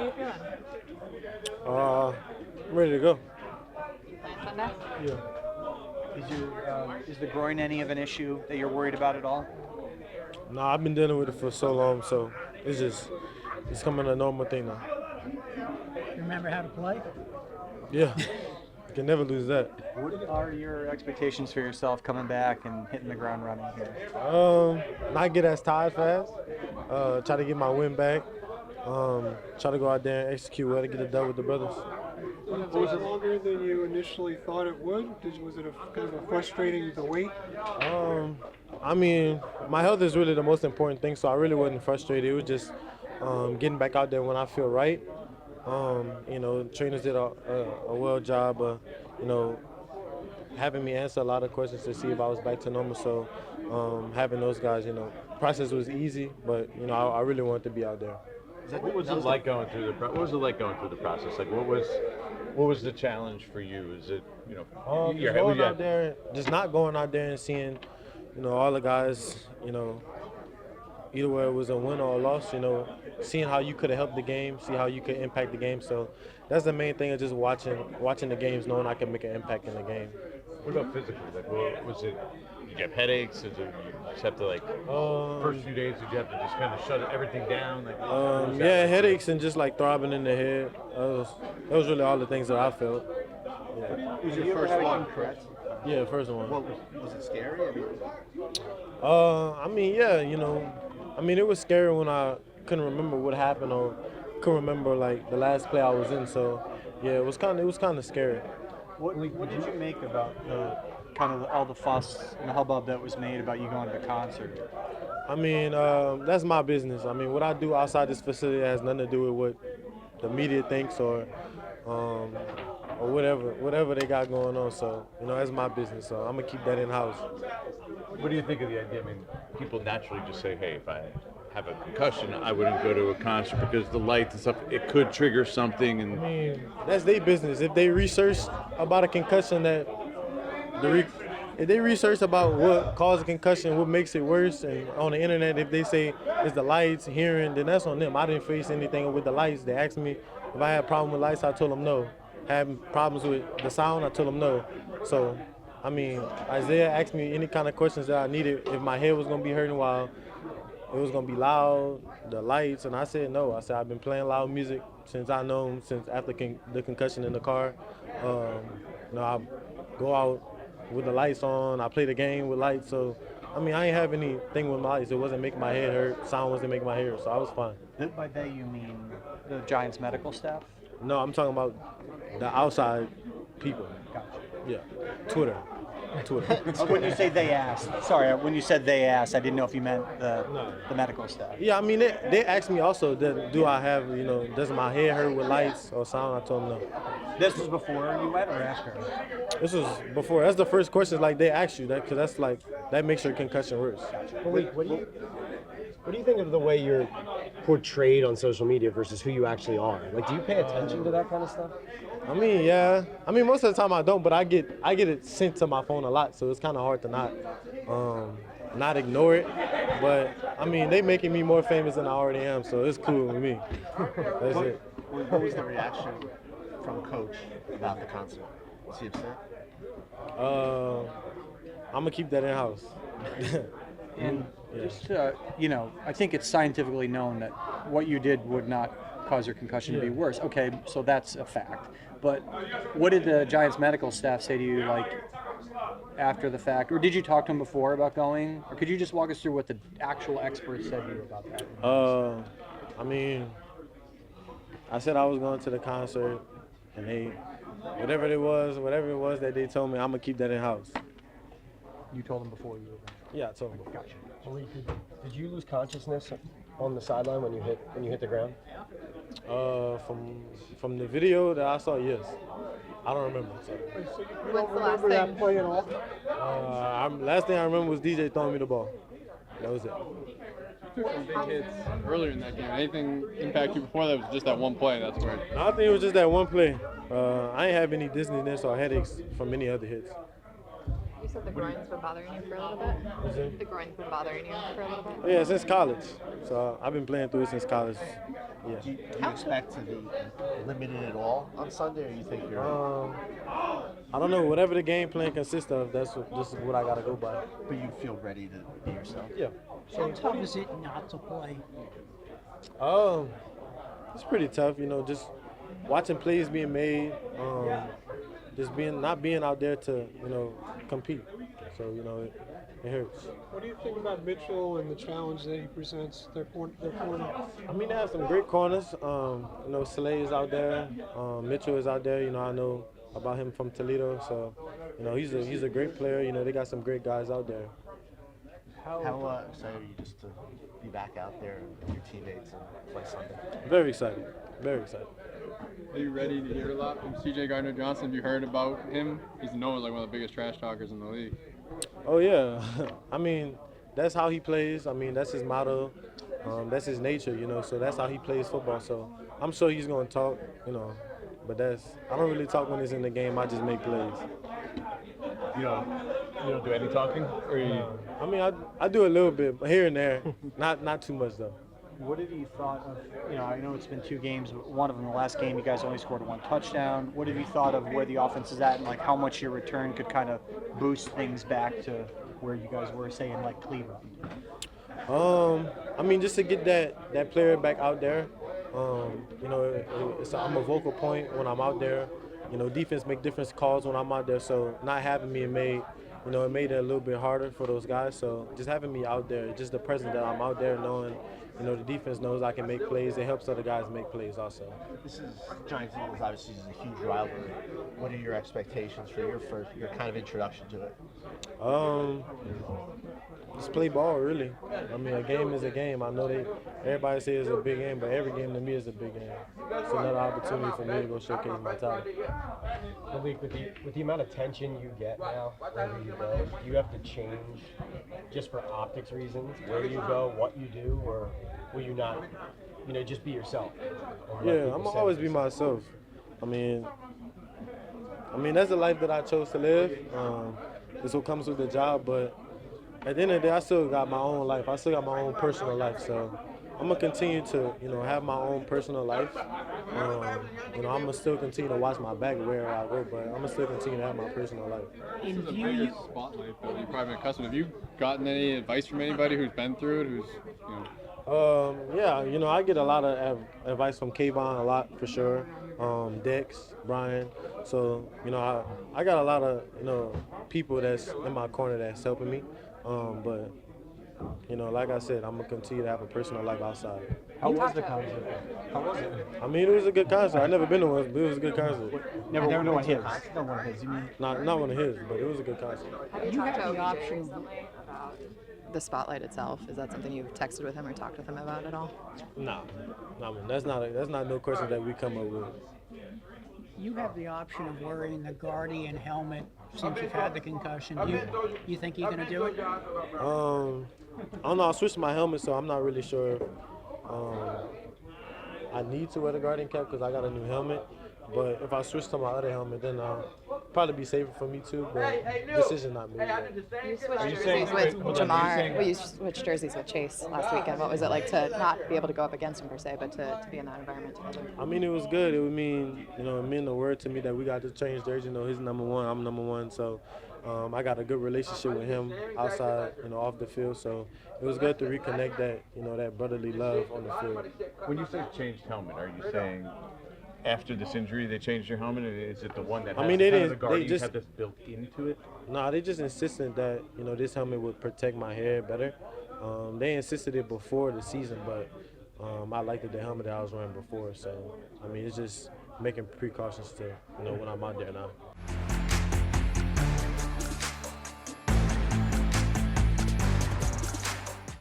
How you feeling? I'm ready to go. Playing Sunday? Yeah. Is the groin any of an issue that you're worried about at all? No, I've been dealing with it for so long, so it's coming a normal thing now. You remember how to play? Yeah. You can never lose that. What are your expectations for yourself coming back and hitting the ground running here? Not get as tired fast. Try to get my win back. Try to go out there and execute well to get it done with the brothers. Was it longer than you initially thought it would? Was it kind of a frustrating the wait? I mean, my health is really the most important thing, so I really wasn't frustrated. It was just getting back out there when I feel right. Trainers did a well job of, having me answer a lot of questions to see if I was back to normal. So having those guys, process was easy, but I really wanted to be out there. What was it like going through the process? Like, what was the challenge for you? Is it going out there, just not going out there and seeing, all the guys, either way it was a win or a loss, seeing how you could have helped the game, see how you could impact the game. So that's the main thing, is just watching the games, knowing I can make an impact in the game. What about physically? Like, was it? Did you have headaches? Did you just have to first few days? Did you have to just kind of shut everything down? Headaches and just like throbbing in the head. That was really all the things that I felt. Yeah. Was your first one? Yeah, first one. Was it scary? It was scary when I couldn't remember what happened or couldn't remember like the last play I was in. So yeah, it was kind of scary. What did you make about all the fuss and the hubbub that was made about you going to the concert? I mean, that's my business. I mean, what I do outside this facility has nothing to do with what the media thinks or whatever they got going on. So, that's my business. So I'm gonna keep that in house. What do you think of the idea? I mean, people naturally just say, "Hey, if I have a concussion, I wouldn't go to a concert because the lights and stuff, it could trigger something." And I mean, that's their business. If they research about a concussion, if they research about what causes a concussion, what makes it worse, and on the internet, if they say it's the lights, hearing, then that's on them. I didn't face anything with the lights. They asked me if I had a problem with lights, I told them no. Having problems with the sound, I told them no. So, I mean, Isaiah asked me any kind of questions that I needed, if my head was going to be hurting while it was going to be loud, the lights, and I said no. I said I've been playing loud music since after the concussion in the car. I go out with the lights on, I play the game with lights, so I mean, I ain't have anything with my lights. It wasn't making my head hurt, sound wasn't making my head hurt, so I was fine. By they, you mean the Giants medical staff? No, I'm talking about the outside people. Gotcha. Yeah, Twitter. When you say they asked, sorry, when you said they asked, I didn't know if you meant the medical staff. Yeah, I mean, they asked me also, do I have, does my head hurt with lights or sound? I told them no. This was before you went or after? This was before. That's the first question, like, they ask you that, because that's like, that makes your concussion worse. What do you think of the way you're portrayed on social media versus who you actually are? Like, do you pay attention to that kind of stuff? I mean, yeah. I mean, most of the time I don't, but I get it sent to my phone a lot, so it's kind of hard to not ignore it. But I mean, they making me more famous than I already am, so it's cool with me. That's it. What was the reaction from Coach about the concert? Was he upset? I'm gonna keep that in house. And just, I think it's scientifically known that what you did would not cause your concussion to be worse. Okay, so that's a fact. But what did the Giants medical staff say to you, like, after the fact? Or did you talk to them before about going? Or could you just walk us through what the actual experts said to you about that? I mean, I said I was going to the concert, and whatever it was that they told me, I'm gonna keep that in house. You told them before you were going? Yeah, I told them. Gotcha. Malik, did you lose consciousness on the sideline when you hit the ground? From the video that I saw, yes. I don't remember. So. You don't remember that play at all? Last thing I remember was DJ throwing me the ball. That was it. You took some big hits earlier in that game. Anything impact you before that? Was just that one play? That's where. I think it was just that one play. I ain't have any dizziness or headaches from any other hits. You said the groin's been bothering you for a little bit? What's that? The groin's been bothering you for a little bit? Yeah, since college. So I've been playing through it since college. Yeah. Do you expect to be limited at all on Sunday, or you think you're? I don't know. Whatever the game plan consists of, this is what I got to go by. But you feel ready to be yourself? Yeah. How tough is it not to play? It's pretty tough, just watching plays being made, just not being out there to, compete. So, it hurts. What do you think about Mitchell and the challenge that he presents? Their corner. I mean, they have some great corners. Saleh is out there. Mitchell is out there. I know about him from Toledo. So, he's a great player. They got some great guys out there. How excited are you just to be back out there with your teammates and play Sunday? Very excited. Very excited. Are you ready to hear a lot from C.J. Gardner-Johnson? Have you heard about him? He's known as like one of the biggest trash talkers in the league. Oh, yeah. I mean, that's how he plays. I mean, that's his motto. That's his nature, so that's how he plays football. So I'm sure he's going to talk, but I don't really talk when it's in the game. I just make plays. You don't do any talking, or you? I mean, I do a little bit, but here and there, not too much though. What have you thought of, I know it's been 2 games, but one of them, the last game, you guys only scored 1 touchdown. What have you thought of where the offense is at and like how much your return could kind of boost things back to where you guys were, say, in like Cleveland? I mean, just to get that player back out there, I'm a vocal point when I'm out there. Defense make different calls when I'm out there, so not having me made it a little bit harder for those guys. So just having me out there, just the presence that I'm out there, knowing, the defense knows I can make plays. It helps other guys make plays also. This is Giants Eagles. Obviously, is a huge rivalry. What are your expectations for your kind of introduction to it? Just play ball, really. I mean, a game is a game. I know everybody says it's a big game, but every game to me is a big game. It's another opportunity for me to go showcase my talent. Malik, with the amount of tension you get now, wherever you go, do you have to change just for optics reasons, where you go, what you do, or will you not, just be yourself? Yeah, I'm always be myself. I mean, that's the life that I chose to live. It's what comes with the job, but at the end of the day, I still got my own life. I still got my own personal life, so I'm gonna continue to, have my own personal life. I'm gonna still continue to watch my back wherever I go, but I'm gonna still continue to have my personal life. This is the biggest spotlight that you've probably been accustomed. Have you gotten any advice from anybody who's been through it? Yeah, I get a lot of advice from Kayvon a lot for sure. Dex, Brian. So, I got a lot of, people that's in my corner that's helping me. But like I said, I'm gonna continue to have a personal life outside. How was the concert? How was it? I mean, it was a good concert. I've never been to one, but it was a good concert. Never one of his. No one of his. You mean? Not one of his, but it was a good concert. Have you talked to OBJ recently about the spotlight itself? Is that something you've texted with him or talked with him about at all? Nah, man, that's not no question that we come up with. You have the option of wearing the Guardian helmet since you've had the concussion. You think you're going to do it? I don't know. I switched my helmet, so I'm not really sure. I need to wear the Guardian cap because I got a new helmet. But if I switch to my other helmet, then probably be safer for me too. But decision not made. You switched jerseys with Jamar. Well, you switched jerseys with Chase last weekend. What was it like to not be able to go up against him per se, but to be in that environment together? I mean, it was good. It would mean, it meant the word to me that we got to change jersey. He's number 1, I'm number 1. So I got a good relationship with him outside, off the field. So it was good to reconnect that, that brotherly love on the field. When you say changed helmet, are you saying after this injury they changed your helmet? Is it the one that has they kind of didn't. the Guardians They just have this built into it? Nah, they just insisted that this helmet would protect my hair better. They insisted it before the season, but I liked the helmet that I was wearing before. So I mean, it's just making precautions to when I'm out there now.